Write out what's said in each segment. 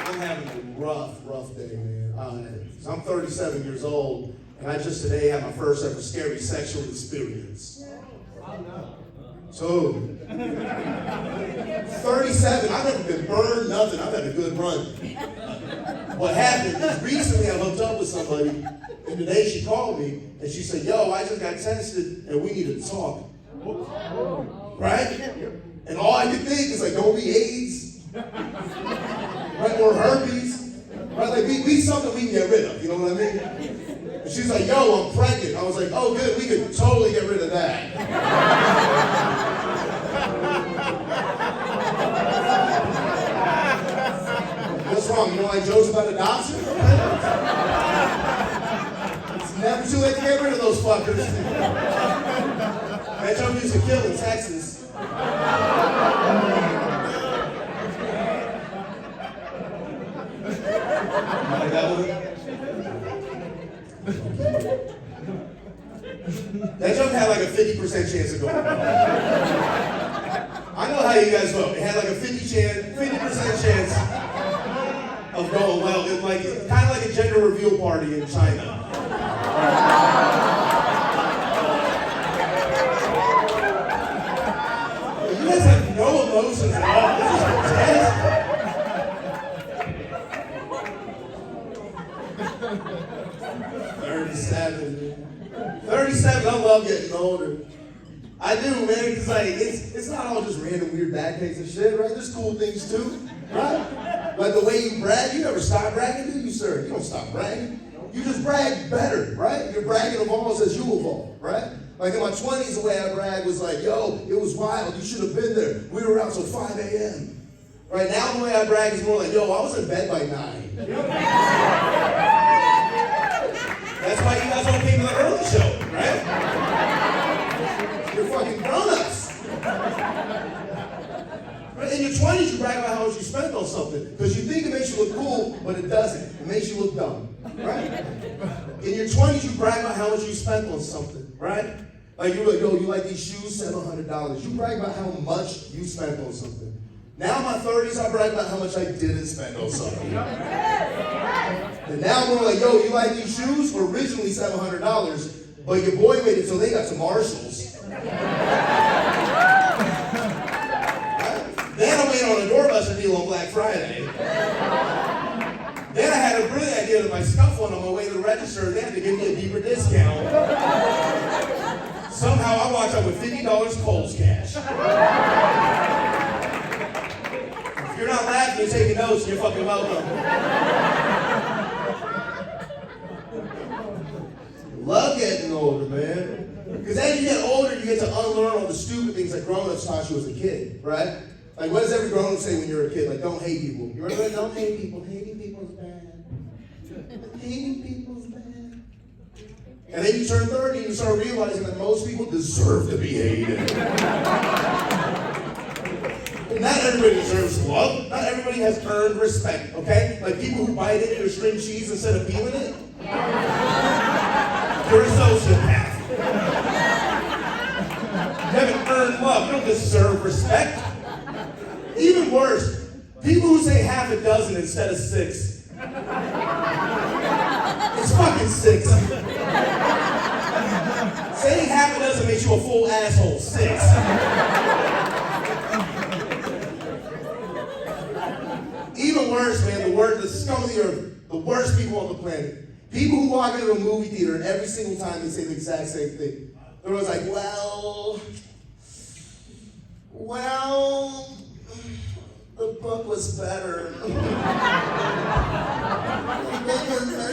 I'm having a rough day, man. So I'm 37 years old, and I just today had my first ever scary sexual experience. So, 37, I've never been burned, nothing. I've had a good run. What happened is recently I hooked up with somebody, and today she called me, and she said, yo, I just got tested, and we need to talk. Right? And all I could think is like, don't be AIDS, right? Or herpes, right? Like, be something we can get rid of, you know what I mean? And she's like, yo, I'm pregnant. I was like, oh, good, we could totally get rid of that. What's wrong? You don't like jokes about adoption? It's never too late to get rid of those fuckers. That joke used to kill in Texas. Like that one? That joke had like a 50% chance of going well. I know how you guys vote. It had like a 50% chance of going well. It like kind of like a gender reveal party in China. You guys have no emotions at all. This is intense. 37, I love getting older. I do, man, because like, it's not all just random weird bad things and shit, right? There's cool things too, right? Like the way you brag, you never stop bragging, do you, sir? You don't stop bragging. You just brag better, right? You're bragging evolves as you evolve, right? Like in my 20s, the way I brag was like, yo, it was wild, you should have been there. We were out till 5 a.m. Right now, the way I brag is more like, yo, I was in bed by 9. That's why you guys all came to the early show, right? You're fucking grown-ups. Right? In your 20s, you brag about how much you spent on something. Because you think it makes you look cool, but it doesn't. It makes you look dumb, right? In your 20s, you brag about how much you spent on something, right? Like you're like, yo, you like these shoes? $700. You brag about how much you spent on something. Now in my 30s, I brag about how much I didn't spend on something. And now we're like, yo, you like these shoes? Originally $700, but your boy made it so they got some Marshalls. Right? Then I went on a doorbuster deal on Black Friday. Then I had a brilliant idea that my scuff one on my way to the register, they had to give me a deeper discount. Somehow I walked up with $50 Kohl's cash. If you're not laughing, you're taking notes, you're fucking welcome. Love getting older, man. Because as you get older, you get to unlearn all the stupid things that grown-ups taught you as a kid, right? Like, what does every grown-up say when you're a kid? Like, don't hate people. You remember that? Don't hate people. Hating people is bad. Hating people is bad. And then you turn 30 and you start realizing that most people deserve to be hated. Not everybody deserves love. Not everybody has earned respect, okay? Like people who bite into your string cheese instead of peeling it. You're a sociopath. You haven't earned love. You don't deserve respect. Even worse, people who say half a dozen instead of 6. It's fucking 6. Saying half a dozen makes you a full asshole. 6. Even worse, man, the scum of the earth, the worst people on the planet. People who walk into a movie theater and every single time they say the exact same thing. They're always like, well, the book was better.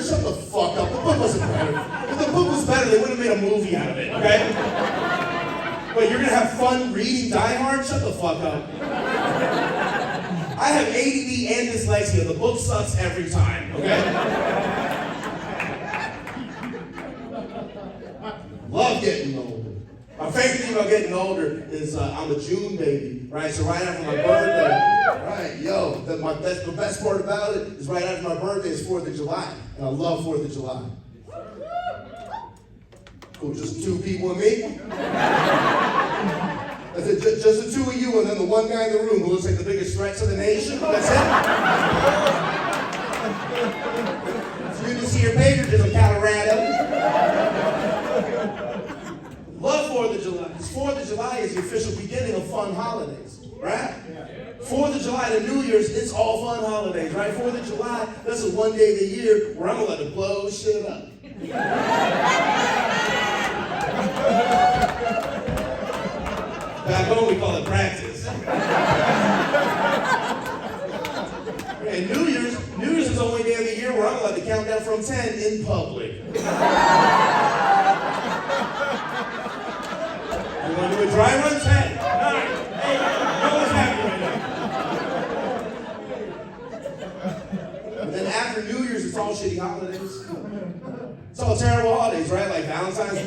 Shut the fuck up, the book wasn't better. If the book was better, they wouldn't have made a movie out of it, okay? Wait, you're gonna have fun reading Die Hard? Shut the fuck up. I have ADD and dyslexia. The book sucks every time, okay? Love getting older. My favorite thing about getting older is I'm a June baby, right? So right after my birthday, right, yo, the best part about it is right after my birthday is 4th of July. And I love 4th of July. Cool, just 2 people and me? That's it, just the 2 of you and then the one guy in the room who looks like the biggest threat to the nation. That's it. fun holidays, right? 4th of July, that's the one day of the year where I'm allowed to blow shit up. Back home, we call it practice. And New Year's is the only day of the year where I'm allowed to count down from 10 in public. You want to do a dry run? 10, 9, 8, no one's happy right now. But then after New Year's, it's all shitty holidays. It's all terrible holidays, right? Like Valentine's.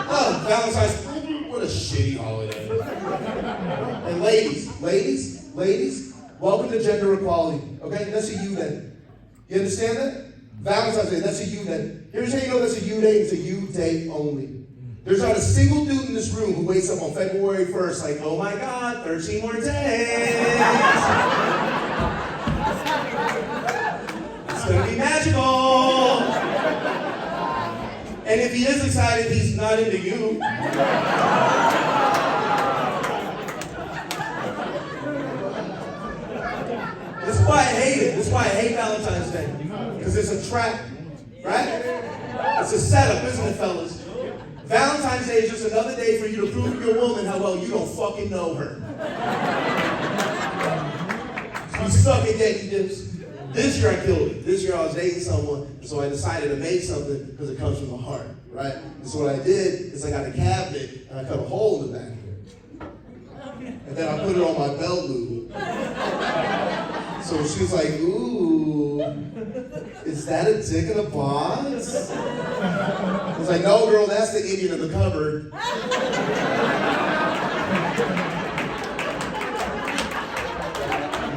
Oh, Valentine's, what a shitty holiday. And ladies, welcome to gender equality, okay? That's a you day. You understand that? Valentine's Day, that's a you day. Here's how you know that's a you day, it's a you day only. There's not a single dude in this room who wakes up on February 1st like, oh my God, 13 more days. It's gonna be magical. And if he is excited, he's not into you. This is why I hate it. This is why I hate Valentine's Day. Because it's a trap, right? It's a setup, isn't it, fellas? Valentine's Day is just another day for you to prove to your woman how well you don't fucking know her. You suck at getting gifts. This year I killed it. This year I was dating someone, and so I decided to make something because it comes from the heart, right? And so what I did is I got a cabinet and I cut a hole in the back here. And then I put it on my belt loop. So she was like, ooh, is that a dick in a box? I was like, no, girl, that's the Indian in the cupboard.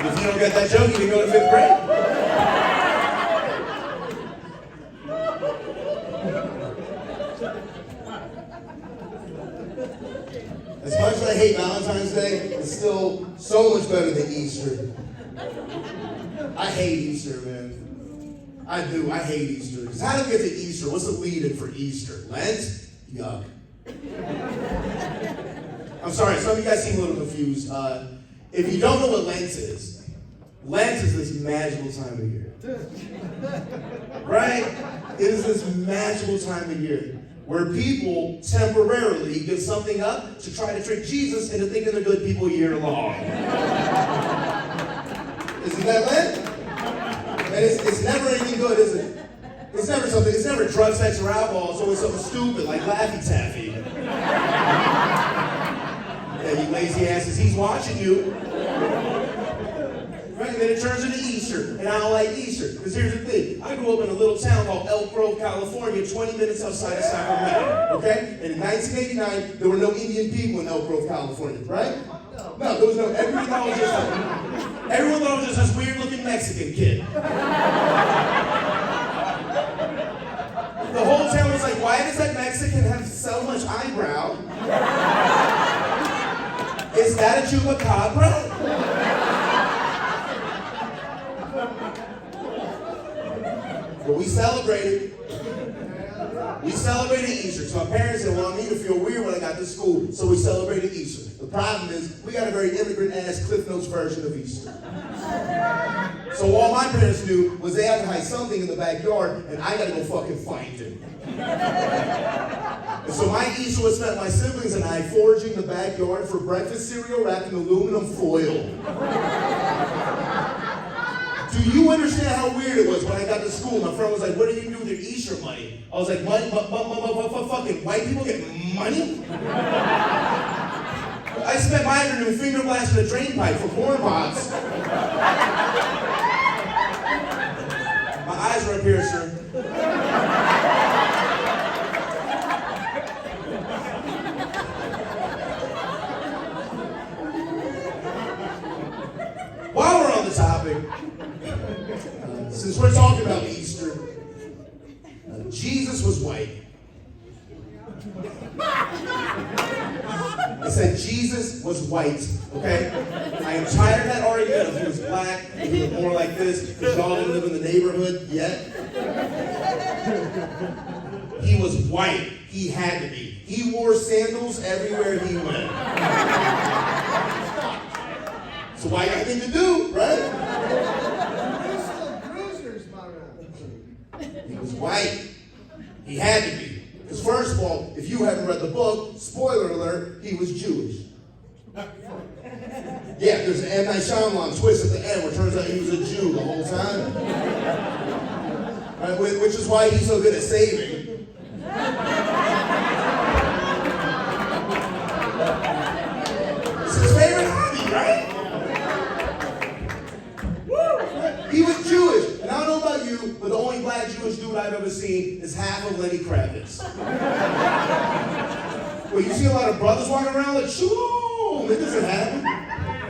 If you don't get that joke, you can go to 5th grade. As much as I hate Valentine's Day, it's still so much better than Easter. I hate Easter, man. I do. I hate Easter. Because how do we get to Easter? What's the lead-in for Easter? Lent? Yuck. I'm sorry, some of you guys seem a little confused. If you don't know what Lent is this magical time of year. Right? It is this magical time of year where people temporarily give something up to try to trick Jesus into thinking they're good people year long. Isn't that Lent? And it's never anything good, is it? It's never drug, sex, or alcohol. It's always something stupid like Laffy Taffy. Yeah, you lazy asses, he's watching you. Right, and then it turns into Easter, and I don't like Easter. Because here's the thing, I grew up in a little town called Elk Grove, California, 20 minutes outside of Sacramento, okay? And in 1989, there were no Indian people in Elk Grove, California, right? No, there was no, everyone thought I was just this weird-looking Mexican kid. The whole town was like, why does that Mexican have so much eyebrow? Is that a chupacabra? But we celebrated Easter. So my parents didn't want me to feel weird when I got to school, so we celebrated Easter. The problem is, we got a very immigrant-ass Cliff Notes version of Easter. So all my parents knew was they had to hide something in the backyard, and I gotta go fucking find it. And so my Easter was spent my siblings and I foraging the backyard for breakfast cereal wrapped in aluminum foil. Do you understand how weird it was when I got to school? My friend was like, what do you do with your Easter money? I was like, money? Fucking white people get money? I spent my afternoon finger blasting a drain pipe for corn pots. My eyes are up here, sir. While we're on the topic, since we're talking about Easter, Jesus was white. I said Jesus was white, okay? I am tired of that argument if he was black, if he was more like this, because y'all didn't live in the neighborhood yet. He was white. He had to be. He wore sandals everywhere he went. It's a white guy thing to do, right? He was white. He had to be. Because first of all, if you haven't read the book, spoiler alert, he was Jewish. Yeah, there's an M. Night Shyamalan twist at the end where it turns out he was a Jew the whole time. Right, which is why he's so good at saving. It's his favorite hobby, right? Woo! He was Jewish. And I don't know about you, but the only black Jewish dude I've ever seen is half of Lenny Kravitz. Well, you see a lot of brothers walking around like, shalom, it doesn't happen.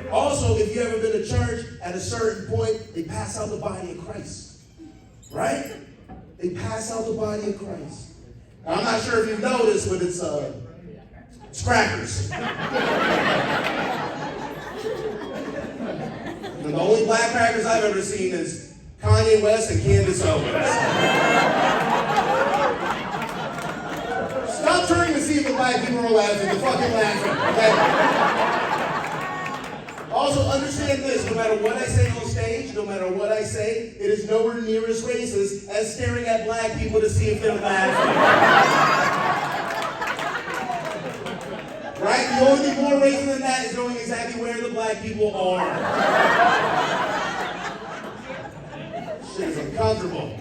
Also, if you've ever been to church, at a certain point, they pass out the body of Christ. Right? They pass out the body of Christ. Now, I'm not sure if you've noticed, but it's crackers. And the only black crackers I've ever seen is Kanye West and Candace Owens. Stop turning to see if the black people are laughing. They're fucking laughing, okay? Also, understand this, no matter what I say on stage, no matter what I say, it is nowhere near as racist as staring at black people to see if they're laughing. Right? The only thing more racist than that is knowing exactly where the black people are. Shit is uncomfortable.